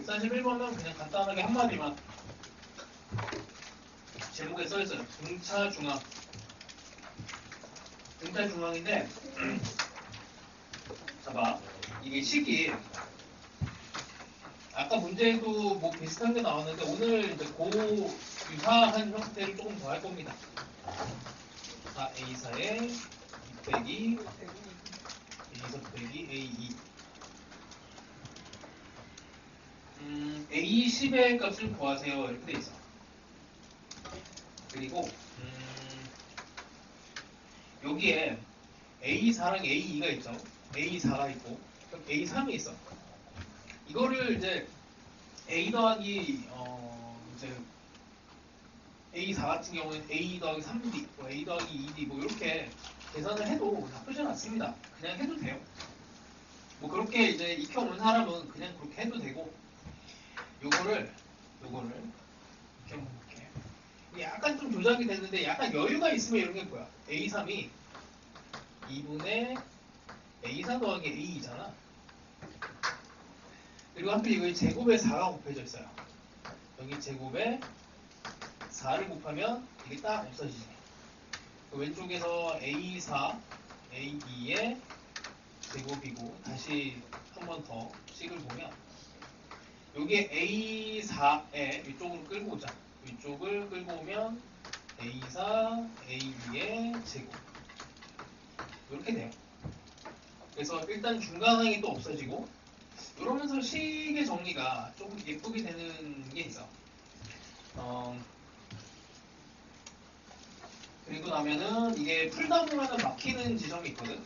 141번은 그냥 간단하게 한마디만 제목에 써있어요. 등차중앙. 등차중앙인데 봐봐, 이게 식이 아까 문제에도 뭐 비슷한 게 나왔는데 오늘 이제 유사한 형태를 조금 더 할 겁니다. 4A4에 2 빼기 A4 빼기 A2 A10의 값을 구하세요. 이렇게 돼 있어. 그리고 여기에 A4랑 A2가 있죠. A4가 있고 A3이 있어. 이거를 이제 A 더하기 이제 A4 같은 경우는 A 더하기 3D, 뭐 A 더하기 2D 뭐 이렇게 계산을 해도 나쁘진 않습니다. 그냥 해도 돼요. 뭐 그렇게 이제 익혀온 사람은 그냥 그렇게 해도 되고, 요거를 이렇게 약간 좀 조작이 됐는데 약간 여유가 있으면 이런 게 뭐야? A3이 2분의 A4 더하기 A2잖아. 그리고 하필 이거 제곱에 4가 곱해져 있어요. 여기 제곱에 4를 곱하면 이게 딱 없어지지. 왼쪽에서 A4, A2의 제곱이고 다시 한 번 더 식을 보면 여기에 A4에 이쪽으로 끌고 오자. 이쪽을 끌고 오면 A4, A2의 제곱 이렇게 돼요. 그래서 일단 중간항이 또 없어지고 이러면서 식의 정리가 조금 예쁘게 되는 게 있어. 그리고 나면은 이게 풀다 보면은 막히는 지점이 있거든.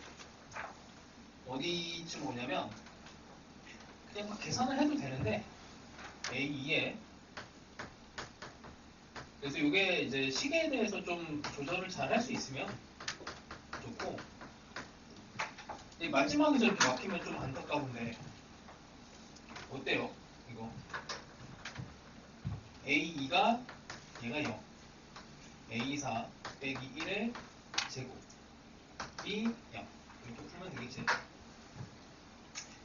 어디쯤 오냐면 그냥 막 계산을 해도 되는데 A2에 그래서 이게 이제 식에 대해서 좀 조절을 잘 할 수 있으면 좋고, 마지막에 저렇게 막히면 좀 안타까운데 어때요? 이거 A2가 얘가 0, A4 빼기 1의 제곱이 0 이렇게 풀면 되겠지.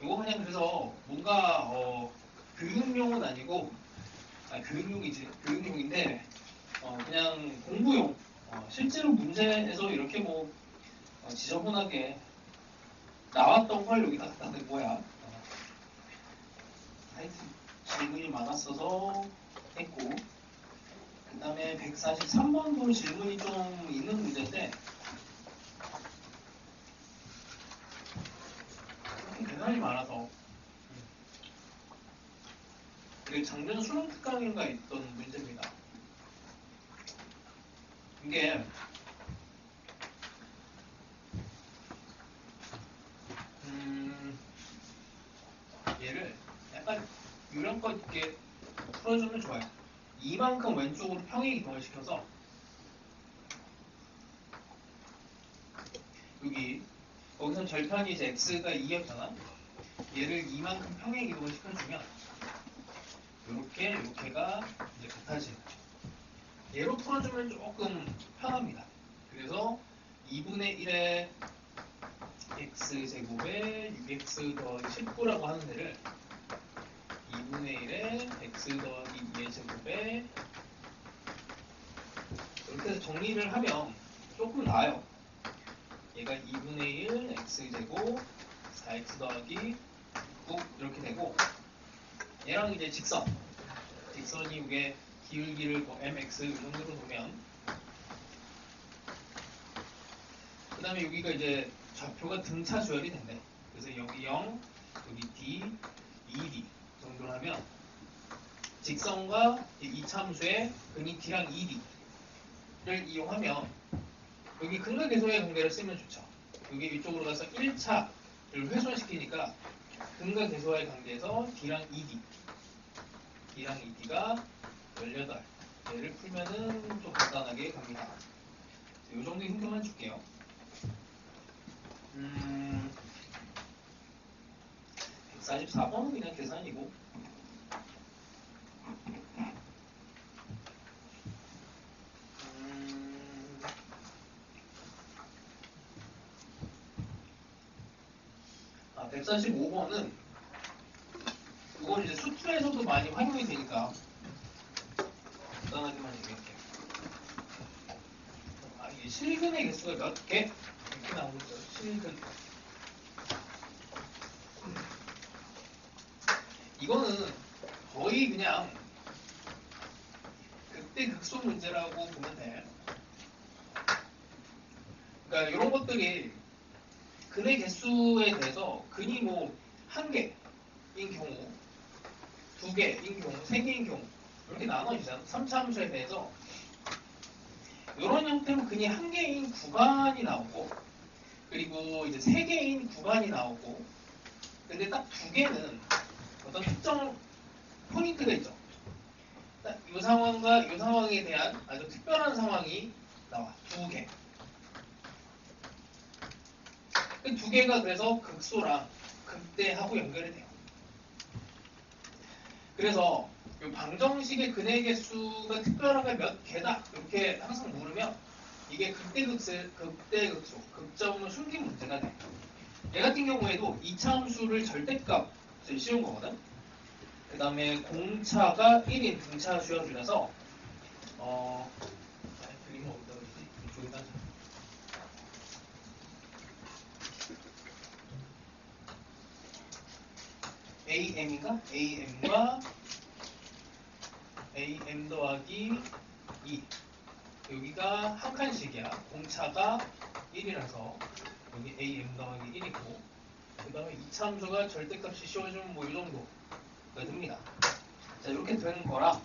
이거 그냥 그래서 뭔가 교육용은 아니고 교육용이지, 교육용인데 그냥 공부용, 실제로 문제에서 이렇게 뭐 지저분하게 나왔던 걸 여기다 갖다 댄 거야. 하여튼 질문이 많았어서 했고, 그 다음에 143번도 질문이 좀 있는 문제인데 그렇게 대단히 많아서 이게 작년 수능 특강인가 있던 문제입니다. 이게 얘를 약간 요령껏 있게 풀어주면 좋아요. 이만큼 왼쪽으로 평행 이동을 시켜서 거기선 절편이 이제 x가 2였잖아. 얘를 이만큼 평행 이동을 시켜주면 이렇게가 이제 같아지는. 얘로 풀어주면 조금 편합니다. 그래서 2분의 1의 x제곱에 6x 더하기 19라고 하는 애를 2분의 1의 x 더하기 2의 제곱에 이렇게 해서 정리를 하면 조금 나아요. 얘가 2분의 1 x제곱 4x 더하기 9 이렇게 되고, 얘랑 이제 직선이 이게 기울기를 뭐 mx 이 정도로 놓으면, 그 다음에 여기가 이제 좌표가 등차 주열이 된대. 그래서 여기 0, 여기 d, 2d 정도로 하면 직선과 이참수의 근이 d랑 2d를 이용하면 여기 근각계소의 관계를 쓰면 좋죠. 여기 이쪽으로 가서 1차를 훼손시키니까 근각계소의 관계에서 d랑 2d가 18. 얘를 풀면은 좀 간단하게 갑니다. 이 정도 힌트만 줄게요. 144번은 그냥 계산이고, 145번은 이건 이제 수투에서도 많이 활용이 되니까 간단하게만 얘기할게요. 이게 실근의 개수가 몇 개? 이렇게 나오는 거죠. 실근. 이거는 거의 그냥 극대극소 문제라고 보면 돼. 그러니까 이런 것들이 근의 개수에 대해서 근이 뭐 한 개인 경우, 두 개인 경우, 세 개인 경우 이렇게 나눠지잖아. 3차 함수에 대해서 이런 형태로 근이 한 개인 구간이 나오고 그리고 이제 세 개인 구간이 나오고 근데 딱 두 개는 어떤 특정 포인트가 있죠. 딱 이 상황과 이 상황에 대한 아주 특별한 상황이 나와. 두 개. 그 두 개가 그래서 극소랑 극대하고 연결이 돼요. 그래서 이 방정식의 근의 개수가 특별하게 몇 개다 이렇게 항상 물으면 이게 극대극소, 극점을 숨긴 문제가 돼. 얘 같은 경우에도 2차 함수를 절대값을 씌운 거거든. 그 다음에 공차가 1인 등차 수열이라서 그림은 어디다 그리지? 이쪽에다 하자. AM인가? AM과 AM 더하기 2 여기가 한 칸씩이야. 공차가 1이라서 여기 AM 더하기 1이고 그 다음에 2차 함수가 절대값이 씌워주면 뭐 이 정도가 됩니다. 자 이렇게 되는 거라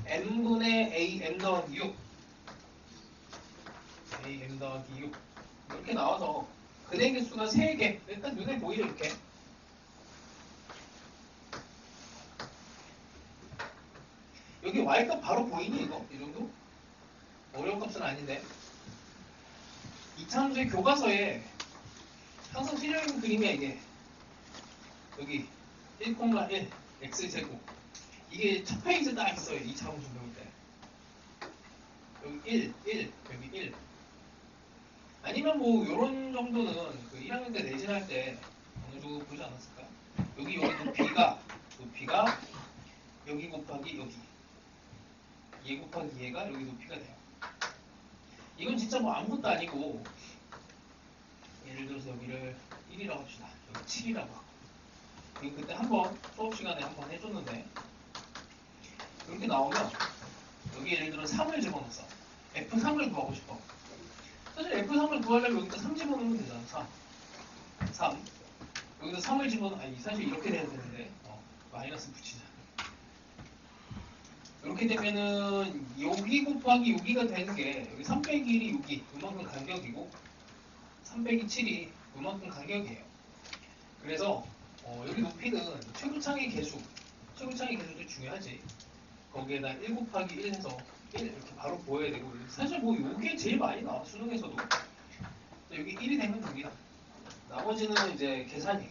n분의 AM 더하기 6 AM 더하기 6 이렇게 나와서 근의 개수가 3개 일단 눈에 보이죠 이렇게. 여기 y값 바로 보이니 이거? 이 정도? 어려운 값은 아닌데 2차 함수의 교과서에 항상 실려있는 그림이야 이게. 여기 1,1 x제곱 이게 첫 페이지에 딱 있어요. 2차 함수 배울 때 여기 1 여기 1 아니면 뭐 요런 정도는 그 1학년 때 내신할 때 어느 정도 보지 않았을까? 여기 높이가 여기 곱하기 여기 얘 곱하기 얘가 여기 높이가 돼요. 이건 진짜 뭐 아무것도 아니고 예를 들어서 여기를 1이라고 합시다. 여기 7이라고 하고 이거 그때 한번 수업 시간에 한번 해줬는데 이렇게 나오면 여기 예를 들어 3을 집어넣었어. F3을 구하고 싶어. 사실 F3을 구하려면 여기다 3 집어넣으면 되잖아. 3 여기다 3을 집어넣으면 아니 사실 이렇게 돼야 되는데 마이너스 붙이자. 이렇게 되면은 여기 곱하기 여기가 되는 게 여기 3 빼기 1이 6이 이만큼 간격이고 3 빼기 7이 이만큼 간격이에요. 그래서 여기 높이는 최고창의 개수도 중요하지. 거기에다 1 곱하기 1 해서 1 이렇게 바로 보여야 되고 사실 뭐 이게 제일 많이 나와 수능에서도 여기 1이 되면 됩니다. 나머지는 이제 계산.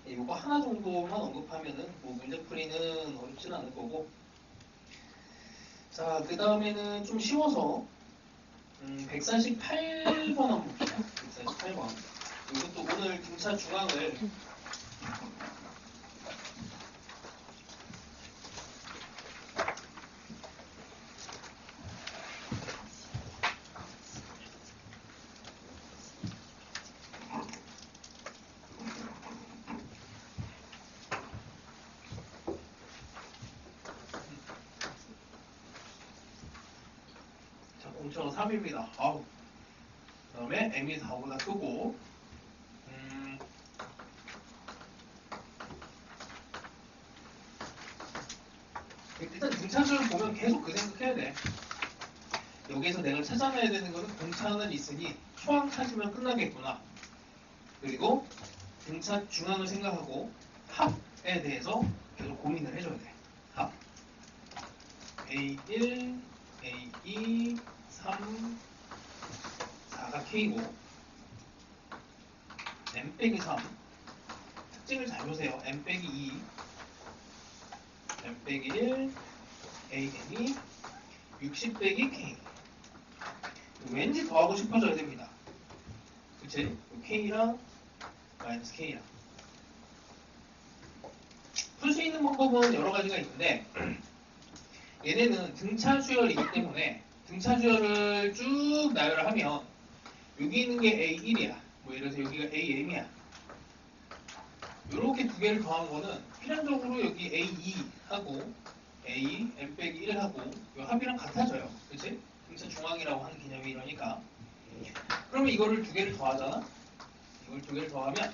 이거 하나 정도만 언급하면은 뭐 문제풀이는 어렵진 않을 거고. 자, 그 다음에는 좀 쉬워서 148번 한번 봅시다. 148번. 이것도 오늘 등차 중앙을 공차가 3입니다. 아우. 그 다음에 m이 4보다 크고 일단 등차수를 보면 계속 그 생각해야 돼. 여기에서 내가 찾아내야 되는 거는 공차는 있으니 초항 찾으면 끝나겠구나. 그리고 등차 중앙을 생각하고 합에 대해서 계속 고민을 해줘야 돼. 합 A1, A2, 3, 4가 K고 M 빼기 3 특징을 잘 보세요. M 빼기 2 M 빼기 1 AN이 60 빼기 K 왠지 더하고 싶어져야 됩니다. 그치? K랑 마이너스 K랑 풀 수 있는 방법은 여러 가지가 있는데 얘네는 등차 수열이기 때문에 등차 수열을 쭉 나열을 하면 여기 있는 게 A1이야. 뭐 예를 들어서 여기가 AM이야. 이렇게 두 개를 더한 거는 필연적으로 여기 A2하고 A, M-1하고 이 합이랑 같아져요. 그치? 등차 중앙이라고 하는 개념이 이러니까. 그러면 이거를 두 개를 더하잖아? 이걸 두 개를 더하면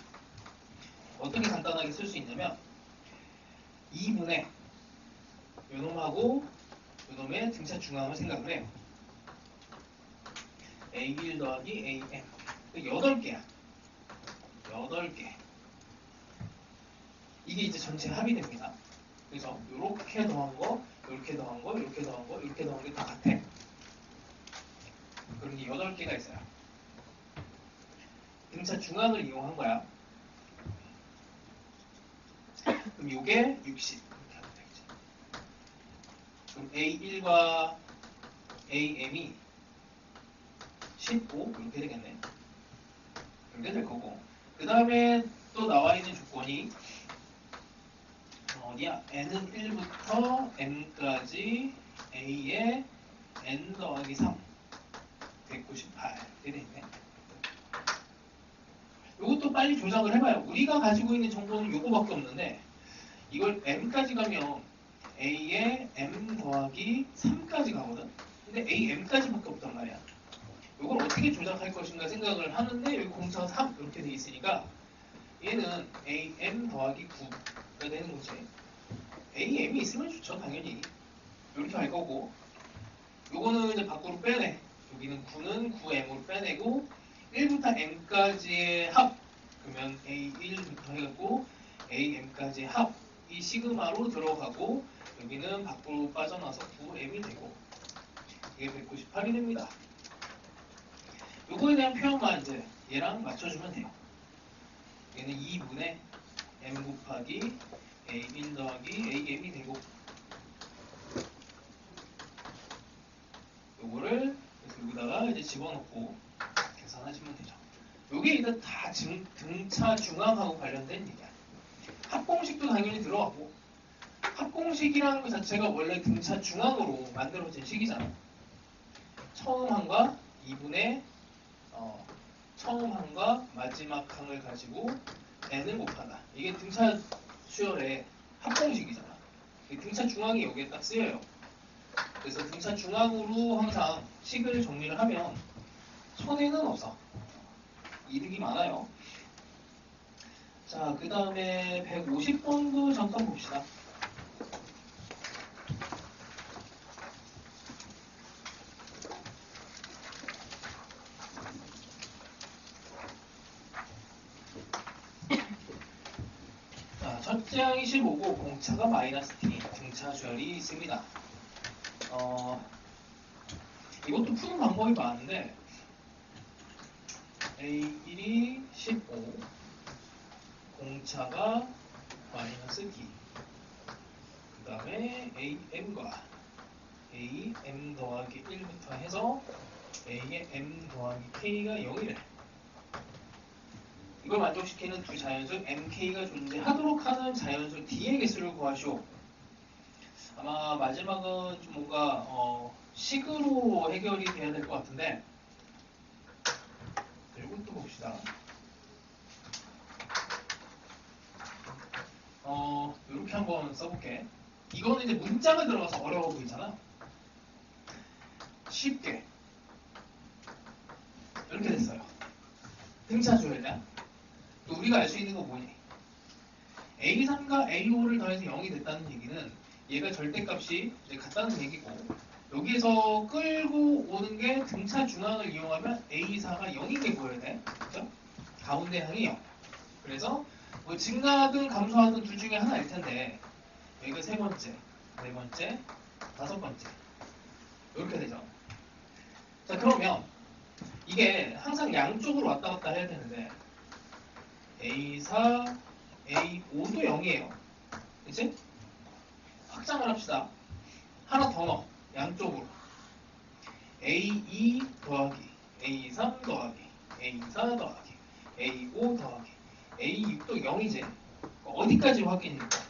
어떻게 간단하게 쓸 수 있냐면 2분의 요놈하고 요놈의 등차 중앙을 생각을 해요. A1 더하기 AM 8개야. 8개. 이게 이제 전체 합이 됩니다. 그래서 이렇게 더한 거, 이렇게 더한 거, 이렇게 더한 거, 이렇게 더한 게 다 같아. 그런 게 8개가 있어요. 등차 중앙을 이용한 거야. 그럼 이게 60. 이렇게 하면 되겠지. 그럼 A1과 AM이 15 이렇게 되겠네. 이렇게 될 거고. 그 다음에 또 나와 있는 조건이 어디야? n은 1부터 m까지 a에 n 더하기 3 198 이렇게 돼 있네. 이것도 빨리 조작을 해봐요. 우리가 가지고 있는 정보는 요거밖에 없는데 이걸 m까지 가면 a에 m 더하기 3까지 가거든. 근데 am까지밖에 없단 말이야. 이걸 어떻게 조작할 것인가 생각을 하는데 여기 공차가 3 이렇게 돼 있으니까 얘는 am 더하기 9가 되는 거지. am이 있으면 좋죠, 당연히. 이렇게 할 거고 요거는 이제 밖으로 빼내. 여기는 9는 9m으로 빼내고 1부터 m까지의 합 그러면 a1부터 해갖고 am까지의 합 이 시그마로 들어가고 여기는 밖으로 빠져나와서 9m이 되고 이게 198이 됩니다. 요거에 대한 표현만 이제 얘랑 맞춰주면 돼요. 얘는 2분의 m 곱하기 a1 더하기 am이 되고 요거를 여기다가 이제 집어넣고 계산하시면 되죠. 요게 일단 다 등차 중앙하고 관련된 얘기야. 합공식도 당연히 들어가고 합공식이라는 것 자체가 원래 등차 중앙으로 만들어진 식이잖아. 처음 항과 2분의 처음 항과 마지막 항을 가지고 n을 곱하다. 이게 등차 수열의 합공식이잖아. 등차 중앙이 여기에 딱 쓰여요. 그래서 등차 중앙으로 항상 식을 정리를 하면 손해는 없어. 이득이 많아요. 자, 그 다음에 150번도 잠깐 봅시다. 자, 첫째 항이 15고 공차가 마이너스 t, 등차 수열이 있습니다. 이것도 푸는 방법이 많은데 A1이 15 공차가 마이너스 t 그 다음에 AM과 AM 더하기 1부터 해서 A의 M 더하기 K가 0이래. 이걸 만족시키는 두 자연수 MK가 존재하도록 하는 자연수 D의 개수를 구하시오. 아마 마지막은 좀 뭔가 식으로 해결이 돼야 될 것 같은데 이것도 봅시다. 이렇게 한번 써볼게. 이거는 이제 문자가 들어가서 어려워 보이잖아. 쉽게 이렇게 됐어요. 등차 수열이야. 또 우리가 알 수 있는 거 뭐니? A3과 A5를 더해서 0이 됐다는 얘기는 얘가 절대값이 이제 같다는 얘기고 여기에서 끌고 오는 게 등차 중앙을 이용하면 A4가 0인 게 보여야 돼. 그렇죠? 가운데 항이 0. 그래서 뭐 증가하든 감소하든 둘 중에 하나일 텐데 여기가 세 번째, 네 번째, 다섯 번째 이렇게 되죠. 자, 그러면 이게 항상 양쪽으로 왔다 갔다 해야 되는데 A4, A5도 0이에요. 그치? 확장을 합시다. 하나 더 넣어. 양쪽으로. A2 더하기, A3 더하기, A4 더하기, A5 더하기, A6도 0이지. 어디까지 확인일까?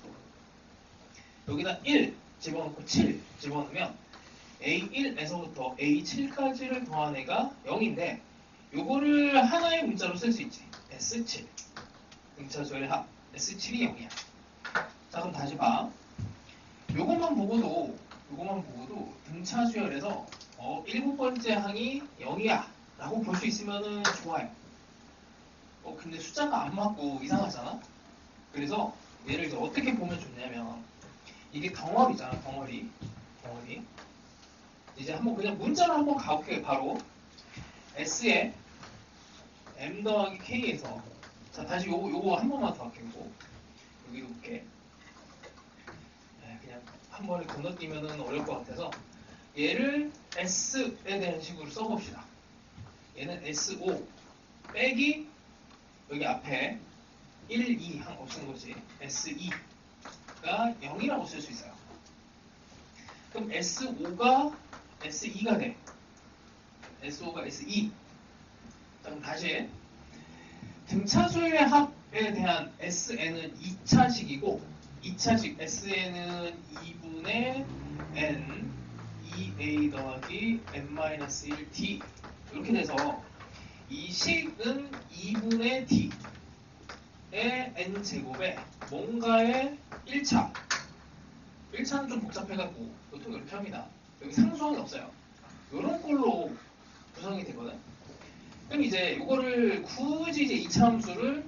여기다 1 집어넣고 7 집어넣으면 A1에서부터 A7까지를 더한 애가 0인데 요거를 하나의 문자로 쓸 수 있지. S7 등차수열의 합 S7이 0이야. 자 그럼 다시 봐. 요것만 보고도 등차수열에서 7번째 항이 0이야 라고 볼 수 있으면 좋아요. 근데 숫자가 안 맞고 이상하잖아. 그래서 얘를 이제 어떻게 보면 좋냐면 이게 덩어리잖아. 덩어리 이제 한번 그냥 문자로 한번 가볼게요. 바로 S에 M 더하기 K에서 자 다시 요거 한 번만 더 할게요. 여기 놓을게. 네, 그냥 한 번에 건너뛰면은 어려울 것 같아서 얘를 S에 대한 식으로 써봅시다. 얘는 SO 빼기 여기 앞에 1, 2 한 없앤 거지. SE가 0이라고 쓸 수 있어요. 그럼 SO가 SE가 돼. SO가 SE. 자, 그럼 다시 등차수의 합에 대한 SN은 2차식이고 2차식 SN은 2분의 N 2A 더하기 N-1D 이렇게 돼서 이 식은 2분의 D의 N제곱에 뭔가의 1차는 좀 복잡해갖고 보통 이렇게 합니다. 여기 상수항이 없어요. 이런 꼴로 구성이 되거든. 그럼 이제 이거를 굳이 이제 2차 함수를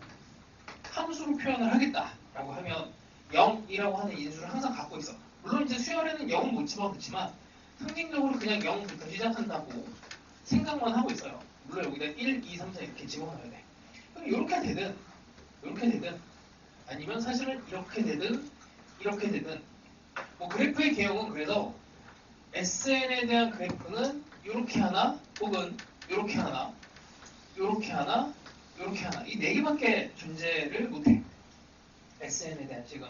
함수로 표현을 하겠다라고 하면 0이라고 하는 인수를 항상 갖고 있어. 물론 이제 수열에는 0은 못 집어넣지만 상징적으로 그냥 0부터 시작한다고 생각만 하고 있어요. 물론 여기다 1, 2, 3, 4 이렇게 집어넣어야 돼. 그럼 이렇게 되든 아니면 사실은 이렇게 되든 뭐 그래프의 개형은 그래서 SN에 대한 그래프는 이렇게 하나 혹은 이렇게 하나 이 네 개밖에 존재를 못해. SN에 대한 식은.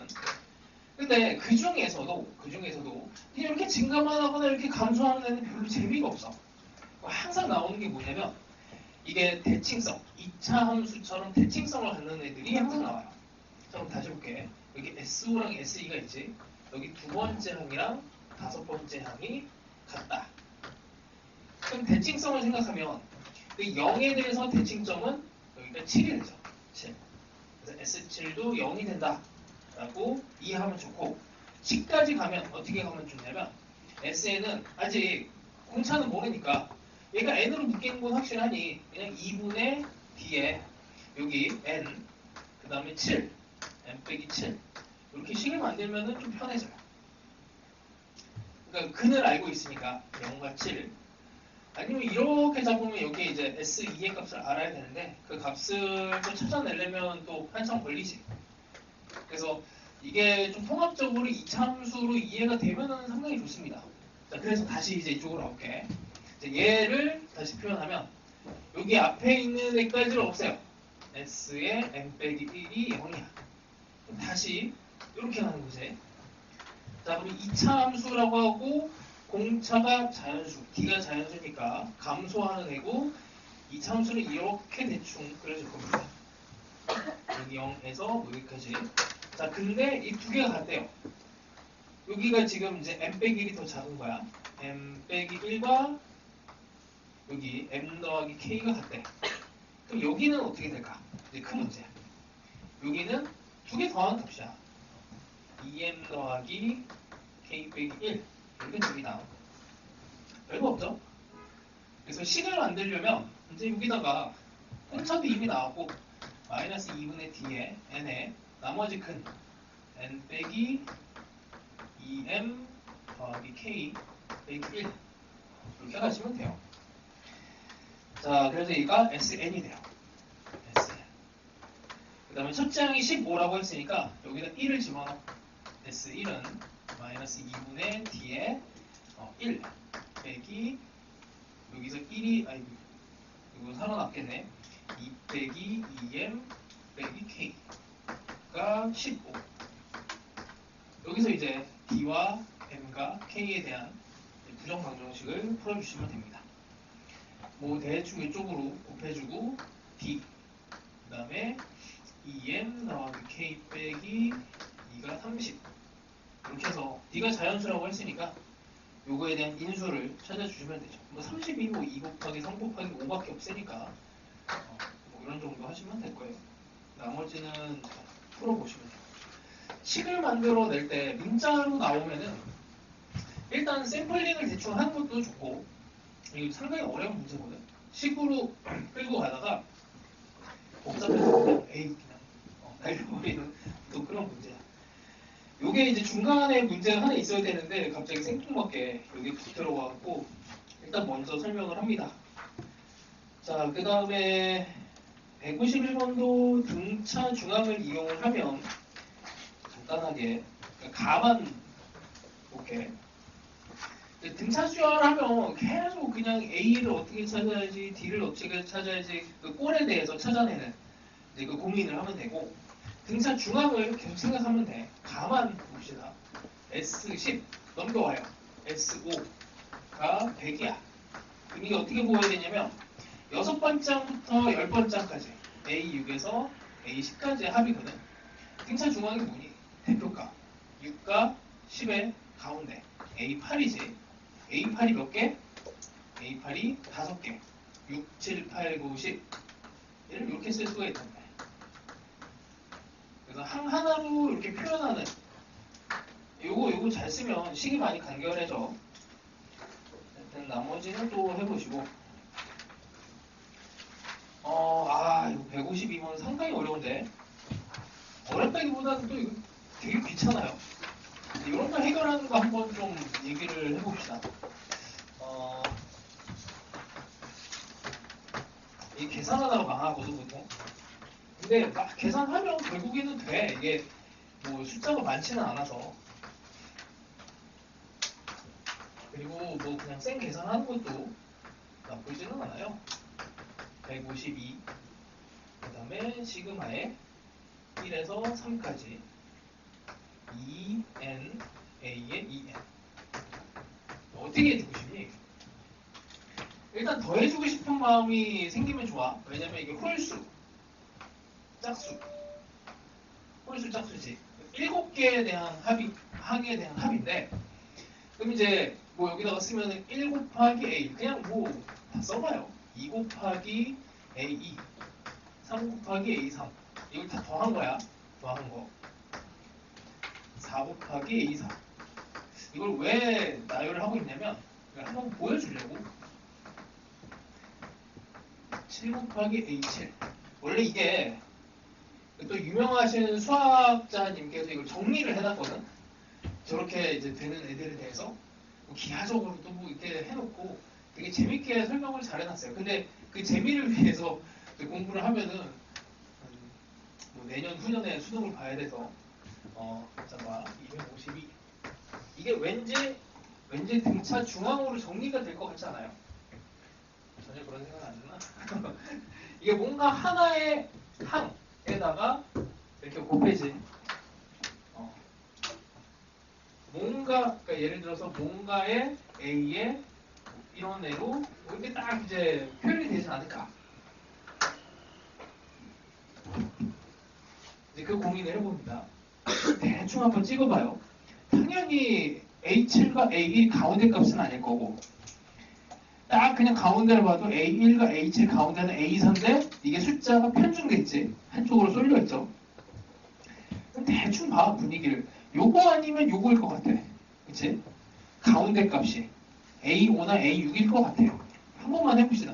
근데 그 중에서도 그냥 이렇게 증가만 하거나 이렇게 감소하는 애는 별로 재미가 없어. 항상 나오는 게 뭐냐면 이게 대칭성, 2차 함수처럼 대칭성을 갖는 애들이 항상 나와요. 자, 그럼 다시 볼게. 여기 SO랑 SE가 있지. 여기 두 번째 항이랑 다섯 번째 항이 같다. 그럼 대칭성을 생각하면 그 0에 대해서 대칭점은 여기가 7이 되죠. 7. 그래서 S7도 0이 된다. 라고 이해하면 좋고 10까지 가면 어떻게 가면 좋냐면 SN은 아직 공차는 모르니까 얘가 N으로 묶이는 건 확실하니 그냥 2분의 D에 여기 N 그 다음에 7 N 빼기 7 이렇게 식을 만들면 좀 편해져요. 그러니까 근을 알고 있으니까 0과 7 아니면 이렇게 잡으면 여기에 이제 S2의 값을 알아야 되는데 그 값을 좀 찾아내려면 또 한참 걸리지. 그래서 이게 좀 통합적으로 2차 함수로 이해가 되면은 상당히 좋습니다. 자, 그래서 다시 이제 이쪽으로 가볼게. 이제 얘를 다시 표현하면 여기 앞에 있는 애까지를 없애요. S의 M 빼기 1이 0이야. 그럼 다시 이렇게 가는 거지. 자, 그럼 2차 함수라고 하고 공차가 자연수, D가 자연수니까 감소하는 애고 2차 함수는 이렇게 대충 그려질 겁니다. 여기 0에서 여기까지. 자, 근데 이 두 개가 같대요. 여기가 지금 이제 M 빼기 1이 더 작은 거야. M 빼기 1과 여기 M 더하기 K가 같대. 그럼 여기는 어떻게 될까? 이제 큰 문제야. 여기는 두 개 더하는 값이야. 2M 더하기 K 빼기 1. 이렇게 됩니다. 별거 없죠? 그래서 식을 만들려면 이제 여기다가 공차도 이미 나왔고 마이너스 2분의 D에 N에 나머지 근 N 빼기 2M 더하기 K 빼기 1 이렇게 가시면 돼요. 자, 그래서 얘가 SN이 돼요. SN. 그 다음에 첫째 항이 15라고 했으니까 여기다 1을 집어넣어. S1은 마이너스 2분의 D에 1 빼기 여기서 1이 아니 이거 살아났겠네. 2 빼기 2M 빼기 K가 15. 여기서 이제 D와 M과 K에 대한 부정방정식을 풀어주시면 됩니다. 뭐 대충 이쪽으로 곱해주고 D 그 다음에 2M 더하기 K 빼기 2가 30 이렇게 해서 D가 자연수라고 했으니까 요거에 대한 인수를 찾아주시면 되죠. 뭐 32, 뭐 2 곱하기 3 곱하기 5밖에 없으니까 뭐 이런 정도 하시면 될 거예요. 나머지는 풀어보시면 돼요. 식을 만들어낼 때 문자로 나오면은 일단 샘플링을 대충 하는 것도 좋고, 이게 상당히 어려운 문제거든. 식으로 끌고 가다가 복잡해서 그냥 에이 그냥 날려버리는 또 그런 문제야. 요게 이제 중간에 문제가 하나 있어야 되는데 갑자기 생뚱맞게 여기 툭 들어와갖고 일단 먼저 설명을 합니다. 자, 그 다음에 151번도 등차 중앙을 이용을 하면 간단하게 가만 볼게. 등차 수열을 하면 계속 그냥 A를 어떻게 찾아야지, D를 어떻게 찾아야지 그 꼴에 대해서 찾아내는 이제 그 고민을 하면 되고, 등차 중앙을 계속 생각하면 돼. 가만 봅시다. S10 넘겨와요. S5가 100이야. 그럼 이게 어떻게 보여야 되냐면 6번장부터 10번장까지 A6에서 A10까지의 합이거든. 등차 중앙이 뭐니? 대표값 6과 10의 가운데 A8이지. A8이 몇 개? A8이 5개. 6, 7, 8, 9, 10. 얘를 이렇게 쓸 수가 있단 말이야. 그래서 하나로 이렇게 표현하는 요거 잘 쓰면 식이 많이 간결해져. 일단 나머지는 또 해보시고. 이거 152번 상당히 어려운데. 어렵다기보다는 또 이거 되게 귀찮아요. 이런 거 해결하는 거 한번 좀 얘기를 해봅시다. 이 계산하다가 망하거든, 보통. 근데 막 계산하면 결국에는 돼. 이게 뭐 숫자가 많지는 않아서. 그리고 뭐 그냥 생 계산하는 것도 나쁘지는 않아요. 152. 그 다음에 시그마에 1에서 3까지 2n, a의 2n. 어떻게 해주고 싶니? 일단 더해주고 싶은 마음이 생기면 좋아. 왜냐면 이게 홀수, 짝수. 홀수 짝수지. 7개에 대한 항에 대한 합인데, 그럼 이제 뭐 여기다가 쓰면은 1 곱하기 a, 그냥 뭐 다 써봐요. 2 곱하기 a2, 3 곱하기 a3. 이걸 다 더한 거야. 더한 거. 4 곱하기 a4. 이걸 왜 나열을 하고 있냐면, 한번 보여주려고. 7 곱하기 a7. 원래 이게 또 유명하신 수학자님께서 이걸 정리를 해놨거든. 저렇게 이제 되는 애들에 대해서 뭐 기하적으로 또 뭐 이렇게 해놓고 되게 재밌게 설명을 잘 해놨어요. 근데 그 재미를 위해서 공부를 하면은 뭐 내년 후년에 수능을 봐야 돼서 잠깐 252. 이게 왠지 등차 중앙으로 정리가 될 것 같지 않아요? 전혀 그런 생각 안 드나? 이게 뭔가 하나의 항에다가 이렇게 곱해진 뭔가, 그러니까 예를 들어서 뭔가의 A의 이런 애로 이렇게 딱 이제 표현이 되진 않을까? 이제 그 고민을 해봅니다. 대충 한번 찍어봐요. 당연히 A7과 A1 가운데 값은 아닐 거고, 딱 그냥 가운데를 봐도 A1과 A7 가운데는 A3인데 이게 숫자가 편중됐지. 한쪽으로 쏠려있죠. 대충 봐, 분위기를. 요거 아니면 요거일 것 같아. 그치? 가운데 값이 A5나 A6일 것 같아요. 한 번만 해봅시다.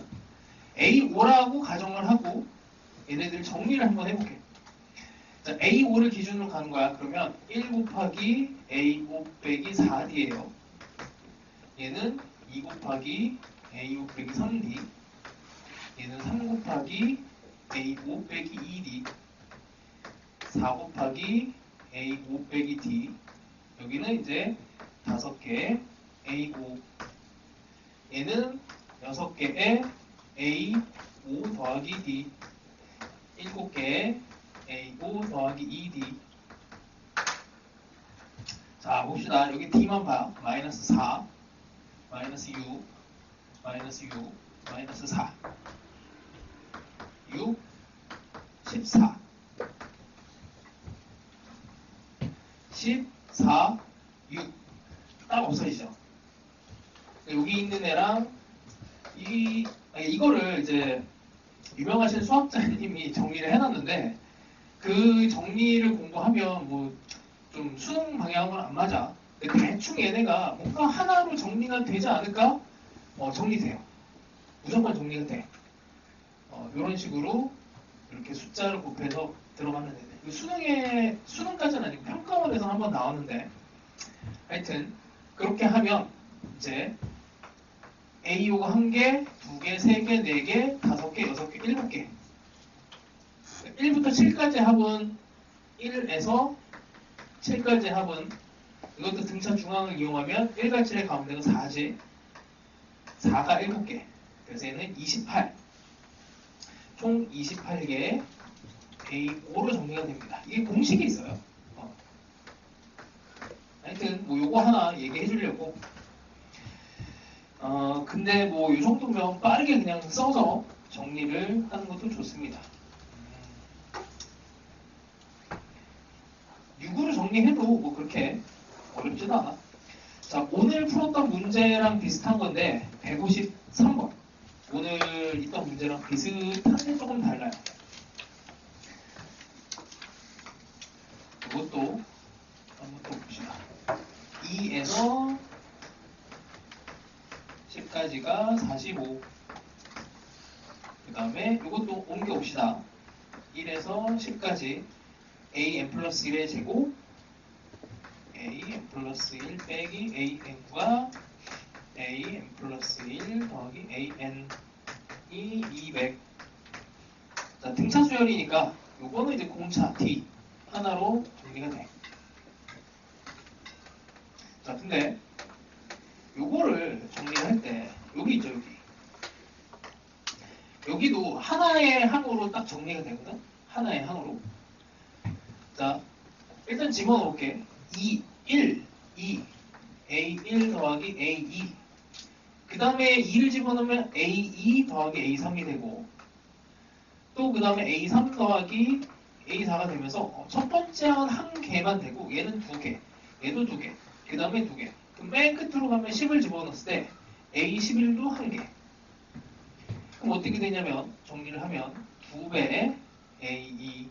A5라고 가정을 하고 얘네들 정리를 한번 해볼게. 자, A5를 기준으로 가는 거야. 그러면 1 곱하기 A5 빼기 4D예요. 얘는 2 곱하기 A5 빼기 3D. 얘는 3 곱하기 A5 빼기 2D. 4 곱하기 A5 빼기 D. 여기는 이제 5개 A5. 얘는 6개의 A5 더하기 D. 7개의 A5 더하기 2D. 자, 봅시다. 여기 D만 봐. 마이너스 4, 마이너스 6, 마이너스 6, 마이너스 4. 6, 14. 14, 6. 딱 없어지죠. 여기 있는 애랑 이거를 이제 유명하신 수학자님이 정리를 해놨는데 그 정리를 공부하면 뭐 좀 수능 방향은 안 맞아. 근데 대충 얘네가 뭔가 하나로 정리가 되지 않을까? 정리돼요. 무조건 정리가 돼. 이런 식으로 이렇게 숫자를 곱해서 들어가는 애들. 수능까지는 아니고 평가원에서 한번 나왔는데 하여튼 그렇게 하면 이제 A요가 1개, 2개, 3개, 4개, 5개, 6개, 7개. 1부터 7까지 합은 1에서 7까지 합은 이것도 등차 중앙을 이용하면 1과 7의 가운데가 4지. 4가 7개. 그래서 얘는 28. 총 28개 A5로 정리가 됩니다. 이게 공식이 있어요. 하여튼 뭐 요거 하나 얘기해 주려고. 근데 뭐 이 정도면 빠르게 그냥 써서 정리를 하는 것도 좋습니다. 6으로 정리해도 뭐 그렇게 어렵지도 않아. 자, 오늘 풀었던 문제랑 비슷한 건데 153번. 오늘 있던 문제랑 비슷한데 조금 달라요. 이것도 한번 또 봅시다. 2에서 10까지가 45. 그 다음에 이것도 옮겨봅시다. 1에서 10까지 an 플러스 1의 제곱 an 플러스 1 빼기 an과 an 플러스 1 더하기 an이 200. 자, 등차 수열이니까 요거는 이제 공차 t 하나로 정리가 돼. 자, 근데 요거를 정리를 할 때 여기 있죠, 여기. 여기도 하나의 항으로 딱 정리가 되거든. 하나의 항으로. 자, 일단 집어넣을게. 2, 1, 2, A1 더하기 A2. 그 다음에 2를 집어넣으면 A2 더하기 A3이 되고, 또 그 다음에 A3 더하기 A4가 되면서 첫 번째 항은 한 개만 되고, 얘는 두 개, 얘도 두 개, 그 다음에 두 개. 그럼 맨 끝으로 가면 10을 집어넣었을 때 A11도 한 개. 그럼 어떻게 되냐면 정리를 하면 2배의 A2,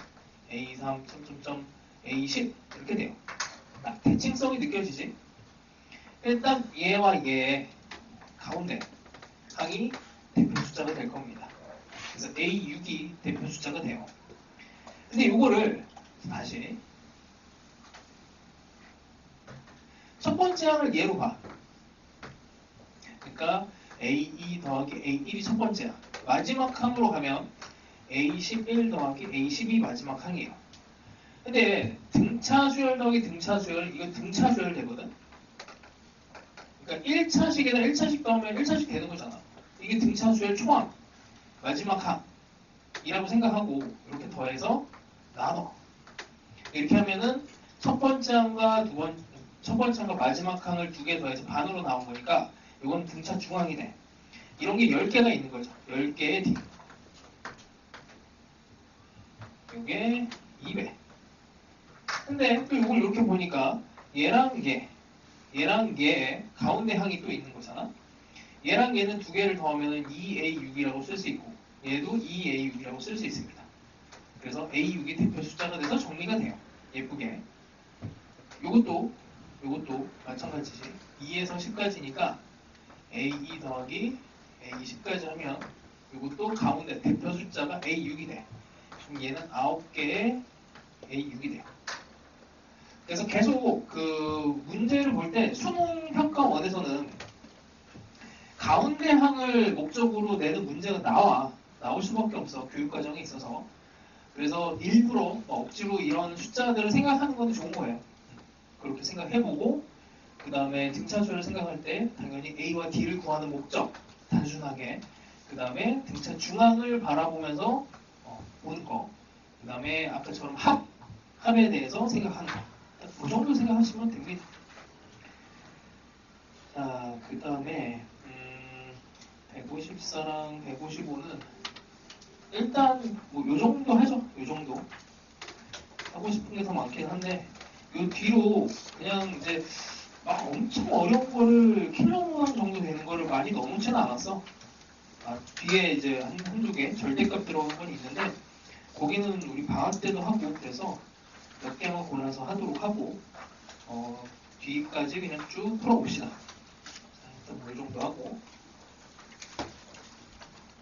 A3, 점점점 A10 이렇게 돼요. 딱 대칭성이 느껴지지? 일단 얘와 얘의 가운데 항이 대표 숫자가 될 겁니다. 그래서 A6이 대표 숫자가 돼요. 근데 이거를 다시 첫 번째 항을 얘로 봐. 그러니까 A2 더하기 A1이 첫 번째 항. 마지막 항으로 가면 A11 더하기 A12 마지막 항이에요. 근데 등차 수열 더하기 등차 수열, 이거 등차 수열 되거든? 그러니까 1차식에다 1차식 더하면 1차식 되는 거잖아. 이게 등차 수열 초항, 마지막 항이라고 생각하고 이렇게 더해서 나눠. 이렇게 하면은 첫 번째 항과 첫 번째 항과 마지막 항을 두 개 더해서 반으로 나온 거니까 이건 등차 중항이 돼. 이런 게 10개가 있는 거죠. 10개의 D. 이게 2배. 근데 또 이걸 이렇게 보니까 얘랑 얘의 가운데 항이 또 있는 거잖아. 얘랑 얘는 두 개를 더하면 2A6이라고 쓸 수 있고 얘도 2A6이라고 쓸 수 있습니다. 그래서 A6이 대표 숫자가 돼서 정리가 돼요. 예쁘게. 요것도 마찬가지지. 2에서 10까지니까 A2 더하기 A10까지 하면 이것도 가운데 대표 숫자가 A6이 돼. 그럼 얘는 9개의 A6이 돼요. 그래서 계속 그 문제를 볼 때 수능 평가원에서는 가운데 항을 목적으로 내는 문제가 나올 수밖에 없어. 교육과정에 있어서. 그래서 일부러 억지로 이런 숫자들을 생각하는 건 좋은 거예요. 그렇게 생각해보고 그 다음에 등차수를 생각할 때 당연히 A와 D를 구하는 목적 단순하게 그 다음에 등차 중앙을 바라보면서 보는 거 그 다음에 아까처럼 합에 대해서 생각하는 거 그 정도 생각하시면 됩니다. 자, 그 다음에 154랑 155는 일단 뭐 요 정도 하죠. 요 정도 하고 싶은 게 더 많긴 한데 요 뒤로 그냥 이제 막 엄청 어려운 거를 킬러 모양 정도 되는 거를 많이 넣어놓지는 않았어. 뒤에 이제 한두 개 절대값 들어간 건 있는데 거기는 우리 방학 때도 하고 그래서 몇 개만 골라서 하도록 하고 뒤까지 그냥 쭉 풀어봅시다. 자, 일단 뭐 이 정도 하고